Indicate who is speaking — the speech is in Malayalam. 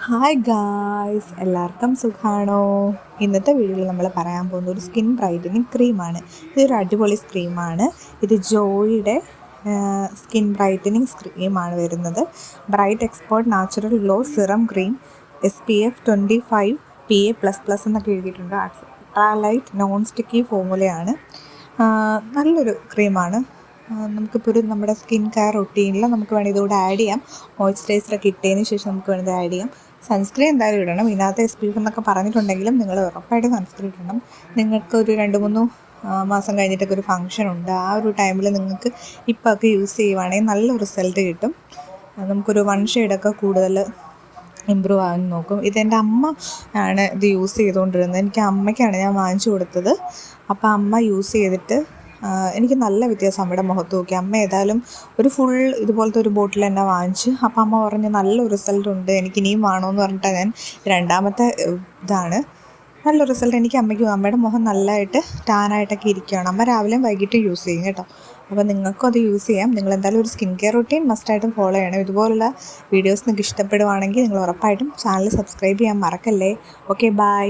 Speaker 1: ഹായ് ഗായ്സ്, എല്ലാവർക്കും സുഖമാണോ? ഇന്നത്തെ വീഡിയോയിൽ നമ്മൾ പറയാൻ പോകുന്ന ഒരു സ്കിൻ ബ്രൈറ്റനിങ് ക്രീമാണ്. ഇതൊരു അടിപൊളി ക്രീമാണ്. ഇത് ജോയിയുടെ സ്കിൻ ബ്രൈറ്റനിങ് ക്രീമാണ് വരുന്നത്. Bright expert natural glow serum cream SPF 25 PA++ എന്നൊക്കെ എഴുതിയിട്ടുണ്ട്. അൾട്രാലൈറ്റ് നോൺ സ്റ്റിക്കി ഫോമുലയാണ്. നല്ലൊരു ക്രീമാണ്. നമുക്കിപ്പോൾ നമ്മുടെ സ്കിൻ കെയർ റൊട്ടീനിൽ നമുക്ക് വേണമെങ്കിൽ ഇതുകൂടെ ആഡ് ചെയ്യാം. മോയ്സ്ചറൈസറൊക്കെ ഇട്ടതിന് ശേഷം നമുക്ക് വേണമെങ്കിൽ ആഡ് ചെയ്യാം. സൺസ്ക്രീൻ എന്തായാലും ഇടണം. ഇതിനകത്ത് SPF എന്നൊക്കെ പറഞ്ഞിട്ടുണ്ടെങ്കിലും നിങ്ങൾ ഉറപ്പായിട്ടും സൺസ്ക്രീൻ ഇടണം. നിങ്ങൾക്കൊരു 2-3 മാസം കഴിഞ്ഞിട്ടൊക്കെ ഒരു ഫംഗ്ഷൻ ഉണ്ട്. ആ ഒരു ടൈമിൽ നിങ്ങൾക്ക് ഇപ്പോൾ ഒക്കെ യൂസ് ചെയ്യുവാണെങ്കിൽ നല്ല റിസൾട്ട് കിട്ടും. നമുക്കൊരു 1 ഷെയ്ഡൊക്കെ കൂടുതൽ ഇമ്പ്രൂവ് ആകാൻ നോക്കും. ഇതെൻ്റെ അമ്മ ആണ് ഇത് യൂസ് ചെയ്തുകൊണ്ടിരുന്നത്. എനിക്ക് അമ്മയ്ക്കാണ് ഞാൻ വാങ്ങിച്ചു കൊടുത്തത്. അപ്പോൾ അമ്മ യൂസ് ചെയ്തിട്ട് എനിക്ക് നല്ല വ്യത്യാസം അമ്മയുടെ മുഖത്ത് നോക്കി. അമ്മ ഏതായാലും ഒരു ഫുൾ ഇതുപോലത്തെ ഒരു ബോട്ടിൽ തന്നെ വാങ്ങിച്ച്. അപ്പോൾ അമ്മ പറഞ്ഞ് നല്ല റിസൾട്ട് ഉണ്ട്, എനിക്ക് ഇനിയും വേണമെന്ന് പറഞ്ഞിട്ടാണ് ഞാൻ രണ്ടാമത്തെ ഇതാണ്. നല്ല റിസൾട്ട് എനിക്ക് അമ്മയ്ക്കും. അമ്മയുടെ മുഖം നല്ലതായിട്ട് ടാനായിട്ടൊക്കെ ഇരിക്കുകയാണ്. അമ്മ രാവിലെയും വൈകിട്ടും യൂസ് ചെയ്യും കേട്ടോ. അപ്പോൾ നിങ്ങൾക്കും അത് യൂസ് ചെയ്യാം. നിങ്ങൾ എന്തായാലും ഒരു സ്കിൻ കെയർ റൂട്ടീൻ മസ്റ്റായിട്ടും ഫോളോ ചെയ്യണം. ഇതുപോലുള്ള വീഡിയോസ് നിങ്ങൾക്ക് ഇഷ്ടപ്പെടുവാണെങ്കിൽ നിങ്ങൾ ഉറപ്പായിട്ടും ചാനൽ സബ്സ്ക്രൈബ് ചെയ്യാൻ മറക്കല്ലേ. Okay, by.